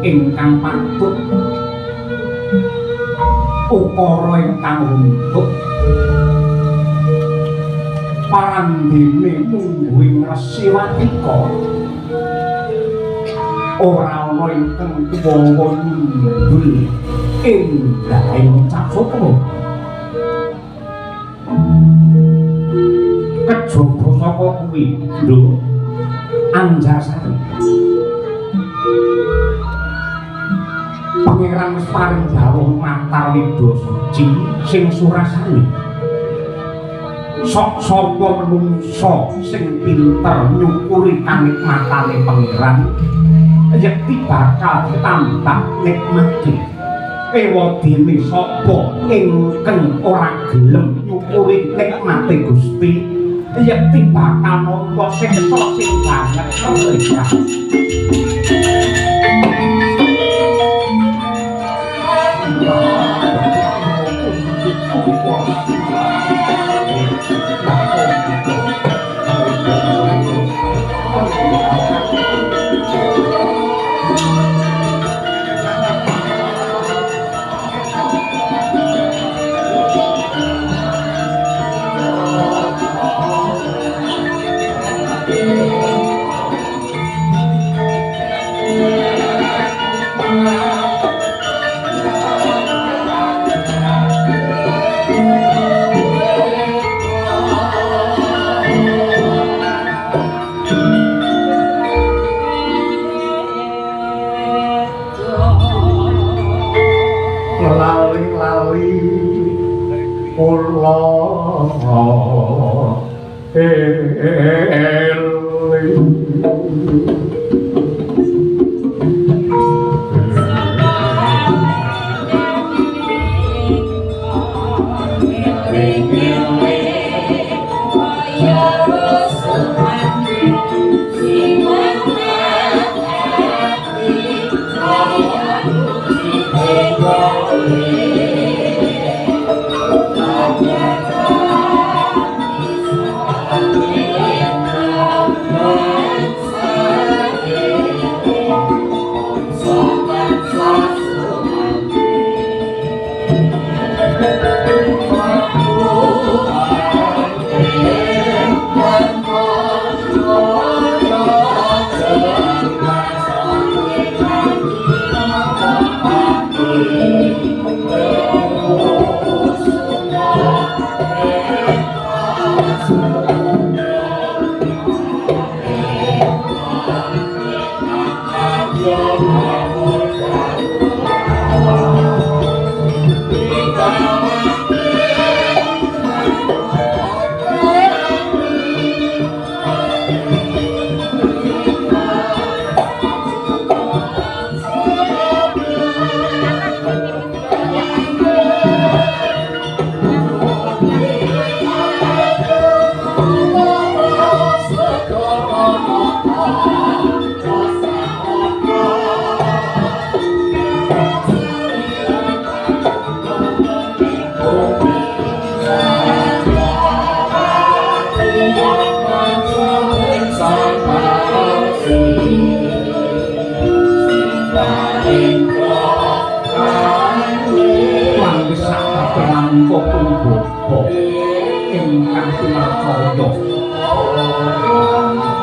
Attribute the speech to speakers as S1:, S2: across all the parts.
S1: ingkang patut ukara ingkang runtut parandene mungguing Resiwatika ora ana ingkang tuwa nyundul enggahing Caksotra kejaba saka kuwi lho Anjasari Pangeran wis paring dawuh matar Widya Suci sing surasane. Sok sapa menungsa sing pinter nyukuri kanikmatane pangeran yekti bakal tambah nikmati. Ewadene sapa ingkang ora gelem nyukuri nikmate Gusti yekti bakal nampa siksa sing banget mereka.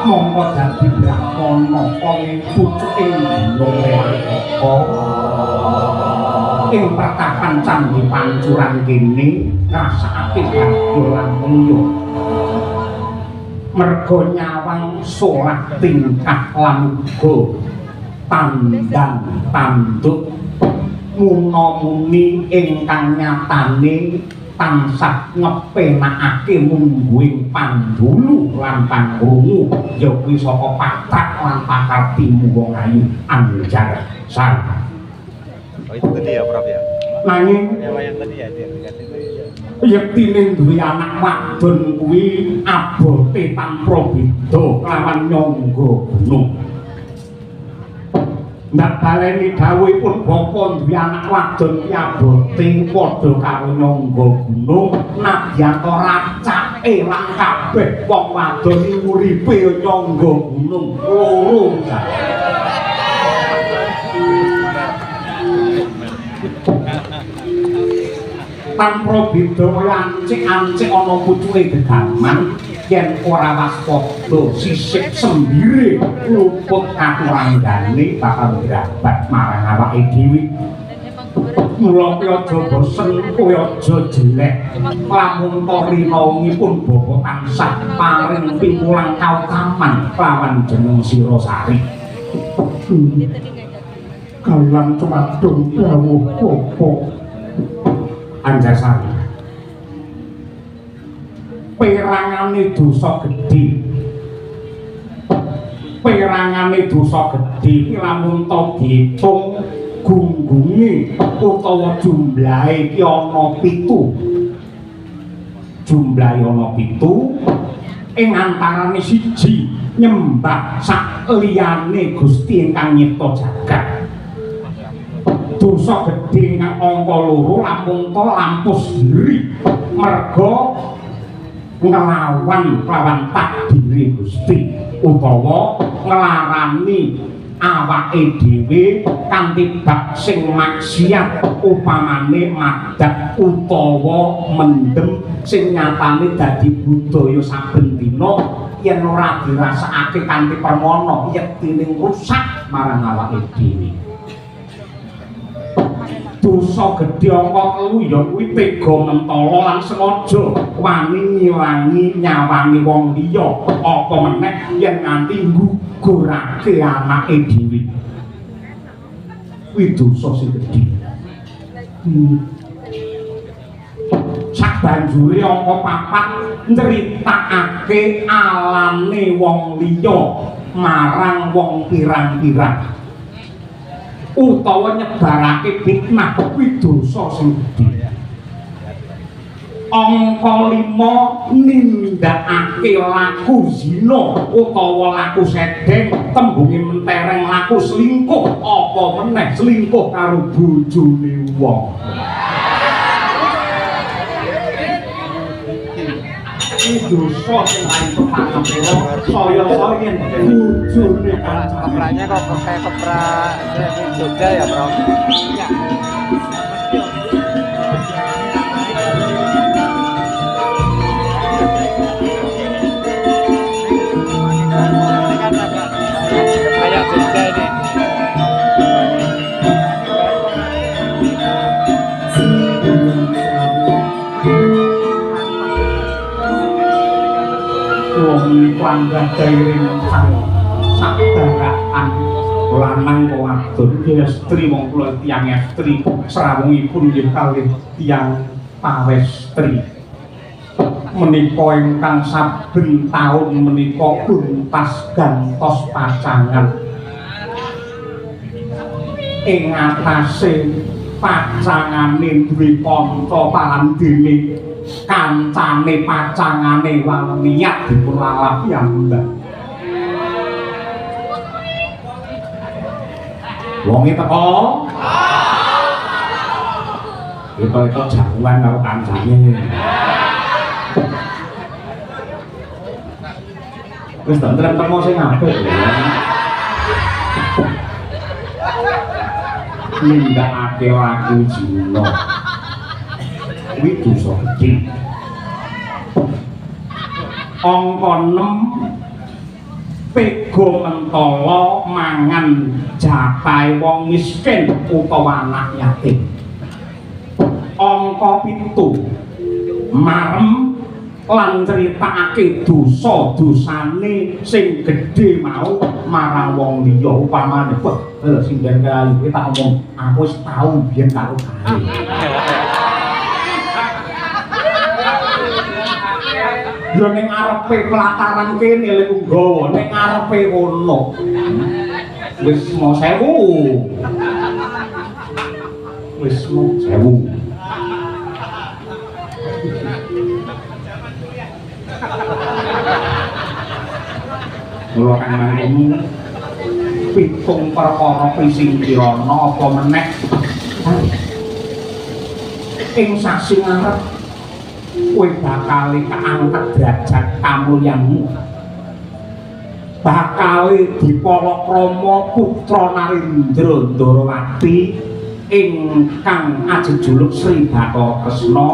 S1: Monggo dadi brahmana ing pucuking ing pratapan Candhi Pancuran kene ngrasakake banjur lan mulya merga nyawang solah tingkah lan uga tandang tanduk muna-muni ingkang nyatane tansah ngepenakake mungguing pandulu lan pangrungu ya kuwi saka patrak lan pakartimu wong ayu Anjar Sari.
S2: Oh itu tadi ya Prof ya?
S1: Nanging
S2: yang tadi ya diganti
S1: yektine duwe anak wadon kuwi abote tanpa beda lawan nyangga gunung. Ndak baleni dawuhipun bapa duwe anak wadon ki abote padha karo nyangga gunung, nadyan racake lan kabeh wong wadon iki uripe nyangga gunung loro. Tanpa beda ancik-ancik ana pucuke gegaman yen ora waspada sisip sembire luput katuranggane bakal ngrabat marang awake dhewe. Mula kowe aja bosen, kowe aja jelek. Lamun to rinawangipun bapa tansah paring piwulang kautaman lawan jeneng Sirasari. Kalian cumadung dawuh bapa Anjasari. Perangane dosa gedhe. Perangane dosa gedhe lamun to diitung gunggunge utawa jumlahe ki ana 7. Jumlahe ana 7 ing antarane siji nyembah sak liyane Gusti ingkang nyipta jagat. Dosa gedhe kang angka 2 lampung to lampus diri merga nglawan lawan takdire Gusti utawa nglarani awake dhewe kanthi bab sing maksiat upamane madat utawa mendem sing nyatane dadi budaya saben dina yen ora dirasakake kanthi permana yektine rusak marang awake dhewe. Dosa gedhe angka 3 ya kuwi tega mentala lan sengaja wani ngilangi nyawane wong liya apa meneh yen nganti nggugurake anake dhewe. Kuwi dosa sing gedhe. Sabanjure angka 4 nyritakake alane wong liya marang wong pirang-pirang utawa nyebarake fitnah kuwi dosa sing gedhe. Angka 5 nindakake laku zina utawa laku sedeng tembunge mentereng laku selingkuh apa meneh selingkuh karo bojone wong. Dosa sing paling pertama saya yen bojone
S2: Kepranya kok kayak keprak Jogja ya Bro? Iya. Kayak Jogja ini.
S1: Panggah dairing sabaraan lanang kok wadon estri wong kula tiyang estri srawungipun nggih kalih tiyang pawestri menika ingkang saben taun menika tuntas gantos pacangan ing atase pacangane duwe kanca palandene kancane pacangane lan niat dipun lalap piyambak. Wonge teko. Itu jagoan karo kancane. Wis tak ndelok teko sing apik lho. Nindakake laku zina. Kuwi dosa gedhe. Angka 6 pega mentala mangan jatahe wong miskin utawa anak yatim. Angka 7 marem lan critakake dosa-dosane sing gedhe mau marang wong liya upamane sing kaya kuwi tak omong aku wis tau biyen karo gawe. Yo ning arepe pelataran kene lek nggawa ning arepe kono. Wis mau 1000. Wis mau 1000. Mula kang mangkene pitung perkara pising kirana apa meneh ing sasi ngarep kowe bakal kaangkat derajat kamulyanmu bakal dipalakrama putra Narendra Ndarawati ingkang ajejuluk Sri Bathara Kresna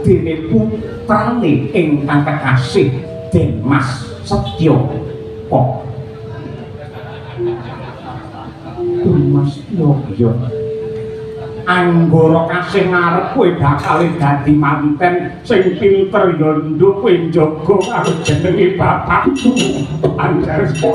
S1: dene putrane ingkang kekasih Den Mas Setya kok Mas Yoga anggara kasih ngarep kowe bakal dadi manten sing pinter ya nduk kowe njaga karo jenenge bapakku Anjarsma.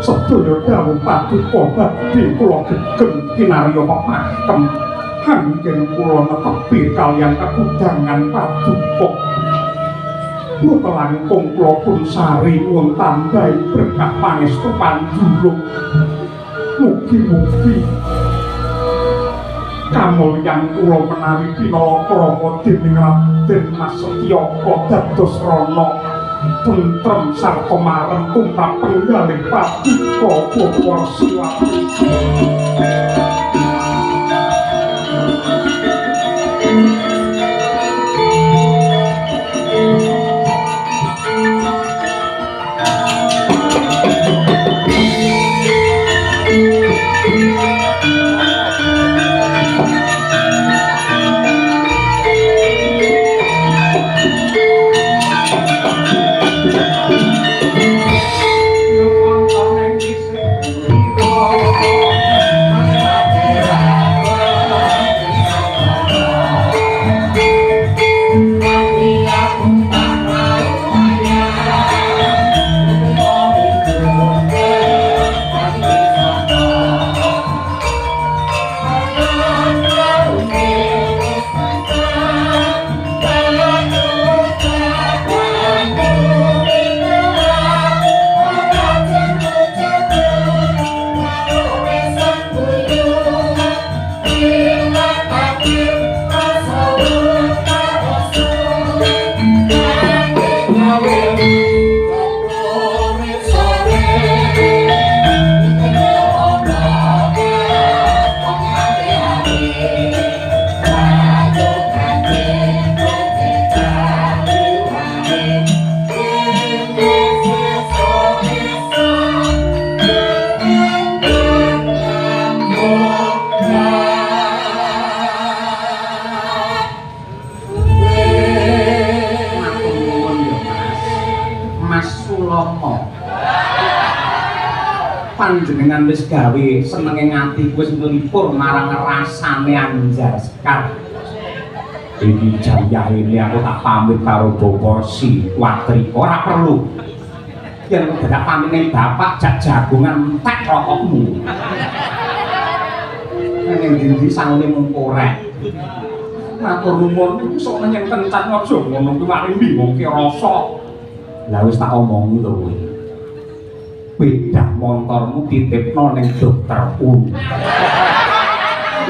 S1: Sedaya dawuh paduka badhe kula gegem kinarya pemakem anggen kula netepi kaliyan kakudangan paduka mboten langkung kula pun sari nuwun tambahi berkah pangestu panjuluk mugi-mugi kamulyan kula menawi pinalakrama dening Raden Mas Setyaka dados rana tentrem sarta marem tumrap penggalih paduka Bapa Siwati. Panjenengan wis gawe senenge ngati wis nglipur marang rasane Anjar Sekar. Iki jayane aku tak pamit karo Bapa Siwatri ora perlu. Yen dadak pamit ning bapak jak jagongan entek rokokmu. Ning ndi sangune mung korek. Matur nuwun sok menyang kencat aja ngono kuwi wani mbingungke rasa. Lah wis tak omongi to kowe. Bedah montormu titipno ning dokter Un.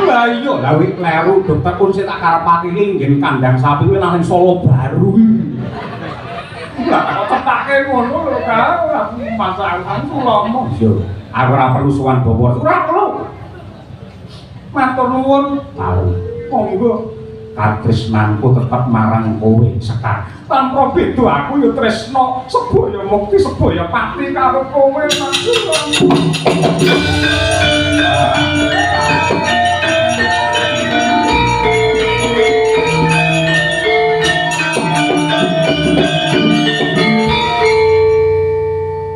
S1: Lah iya, lah wis kleru dokter Un sing tak karepake iki nggih kandang sapi kuwi nang Solo Baru. Lah kok tetake ngono lho Kak, masakan Sulomo. Yo, aku ora perlu sowan Bawa. Ora perlu. Matur nuwun. Tahu. Monggo. katresnanku tetep marang kowe Sekar. Tanpa beda aku ya tresno sebaya mukti sebaya pati karo kowe Mas.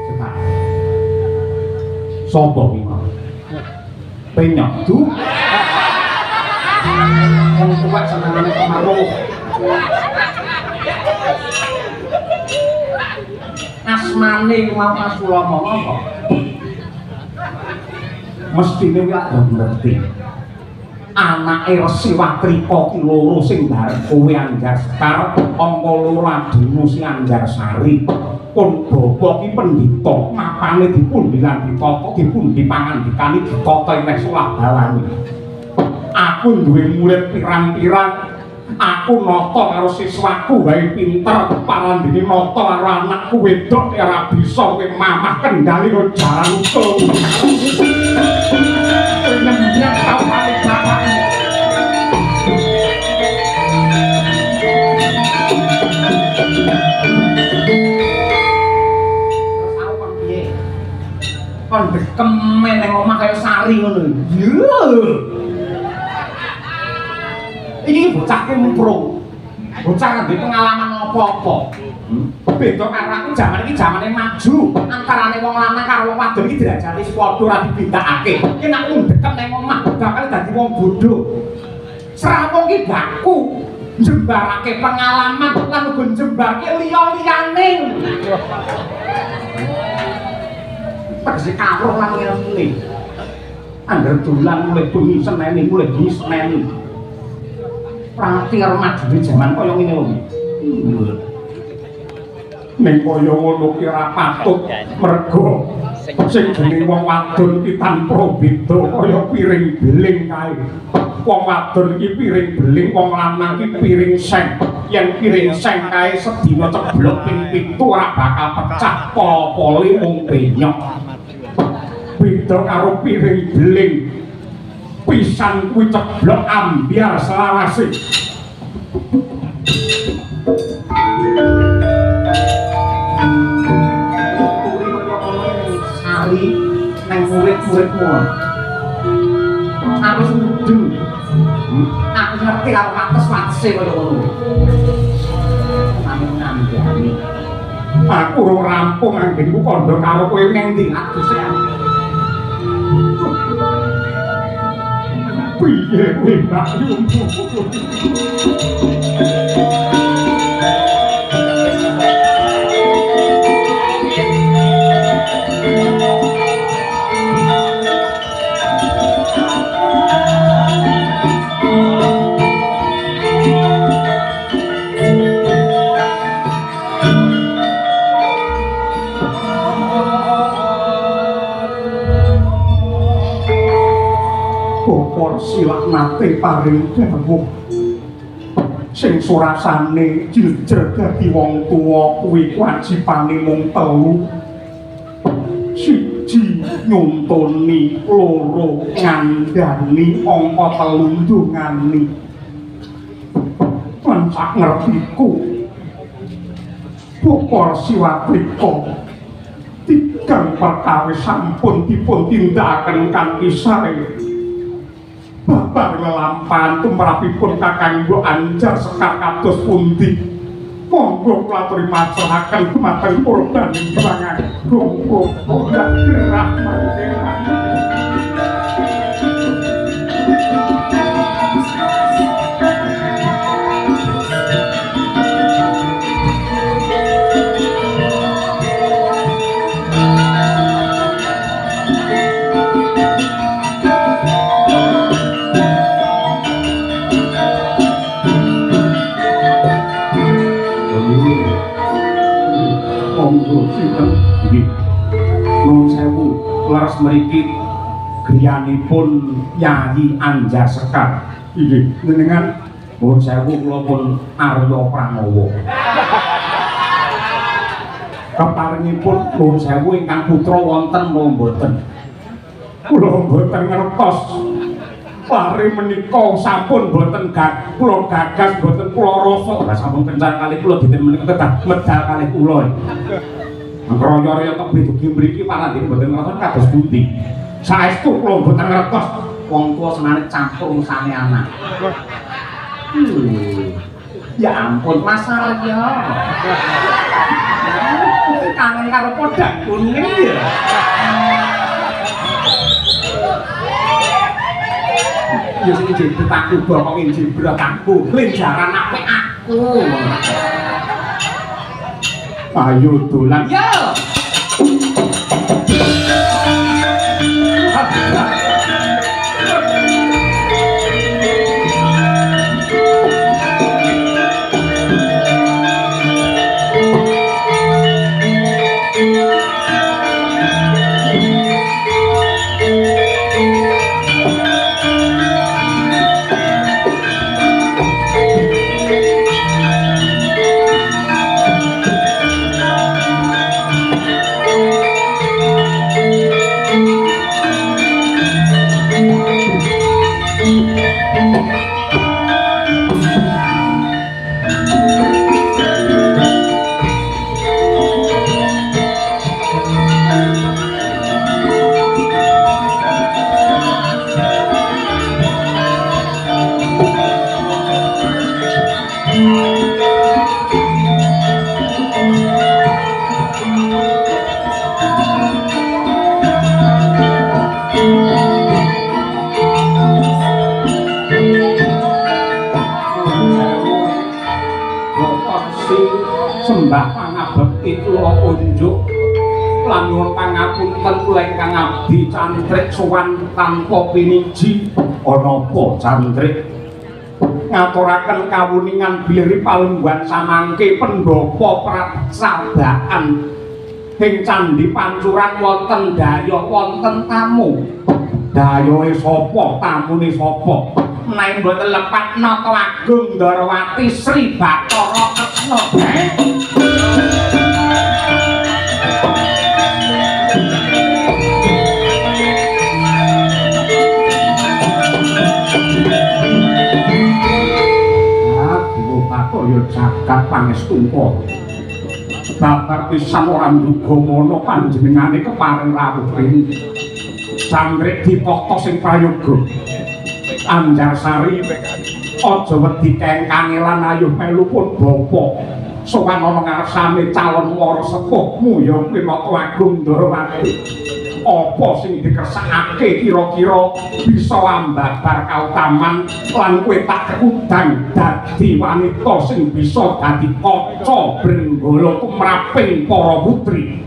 S1: Sekar. Sopo iki mau? Penyok du. Yang kuat senengane kemaruh. Asmane mau Asulama apa? Mestine gak ngerti. Anake Resi Wakrika ki loro sing bareng kowe Anjar Sekar, angka loro adine si Anjar Sari. Pun bapa ki pendhita, mapane dipundi lan ditata dipundi pangandikane ditata ing Sulawabawani. Aku duwe murid pirang-pirang. Aku nata karo siswaku wae pinter, parandene nata karo anakku wedok ora bisa kowe mamah kendali karo jaran utuh. Nembang tau kali bapakne. Terus aku kon piye? Kon dekem nang omah kaya sari ngono. Iki bocah kemprung. Bocah ndek pengalaman apa-apa. Beda karo aku jaman iki jamane maju. Antarane wong lanang karo wong wadon iki derajate padha ora dibedakake. Yen aku dekem nang omah bakal dadi wong bodho. Srawung iki baku njembarake pengalaman lan uga njembarake liya-liyane. Tegese karo lan ngene. Angger dolan mulai bengi Senin mulai bengi Senin. Prati karo majune jaman kaya ngene lho. Ning kaya ngono ki ora patut mergo sing jenenge wong wadon iki tanpa beda kaya piring beling kae. Wong wadon iki piring beling, wong lanang iki piring seng. Yen piring seng kae sedina ceblok ping 7 ora bakal pecah, pol-pole mung penyok. Beda karo piring beling. Pisan kuwi ceblok ambyar selawase. Sari nang murid-muridmu. Aku mudeng. Aku ngerti karo wates-watese kaya ngono. Nami. Aku ora rampung anggenku kandha karo kowe ning ndi aduse. Piye kowe Mbak Yumbu? Silak nate paring dawuh sing surasane jiljer dadi wong tuwa kuwi wajibane mung 3. Siji nyontoni, loro ngandani, angka 3 ndongani. Lan sak ngertiku Bokor Siwatrika tigang perkawis sampun dipun tindakaken kanthi sae. Babar lelampahan tumrapipun Kakang Mbok Anjar Sekar kados pundi? Monggo kula aturi matur dumateng purban juangan gonggo ora gerah manjenengan. Nuwun sewu, leres mriki griyanipun Yayi Anjar Sekar. Inggih, njenengan nuwun sewu kula pun Arya Pranowo. Keparingipun nuwun sewu ingkang putra wonten napa mboten? Kula mboten ngertos. Lare menika sampun boten kula gagas boten kula rasa. Lah sampun kencar kali kula dinten menika kedah medal kali kula. Ngroyo-royo tebih dugi mriki parandene boten ngoten kados pundi. Saestu kula boten ngertos wong tuwa senane campur urusanane anak. Ya ampun Mas Arya. Kangen karo podang kuning ya. Ya sing jebretku bokong jebretku lenjaran apik aku. Ayo dolan ya. Sembah pangabekti kula unjuk lan nyuwun pangapunten kula ingkang abdi cantrik sowan tanpa piniji ana apa cantrik ngaturaken kawuningan bilih palungguhan samangke pendhapa prasabaan ing candhi pancuran wonten daya wonten tamu dayoe sapa tamune sapa menawi mboten lepat nata agung Ndarawati Sri Bathara Kresna Kaya jagat pangestungka babar pisan ora nduga mono panjenengane keparing rawuh ing cangkrek ditata sing prayoga Anjarsari aja wedi kengkangelan ayo melu pun bapa sowan ana ngarsane calon wara sepuhmu ya Pinaka Agung Ndarawati apa sing dikersakake kira-kira bisa ambabar kautaman lan kowe tak kudang dadi wanita sing bisa dadi kaca brenggala tumraping para putri.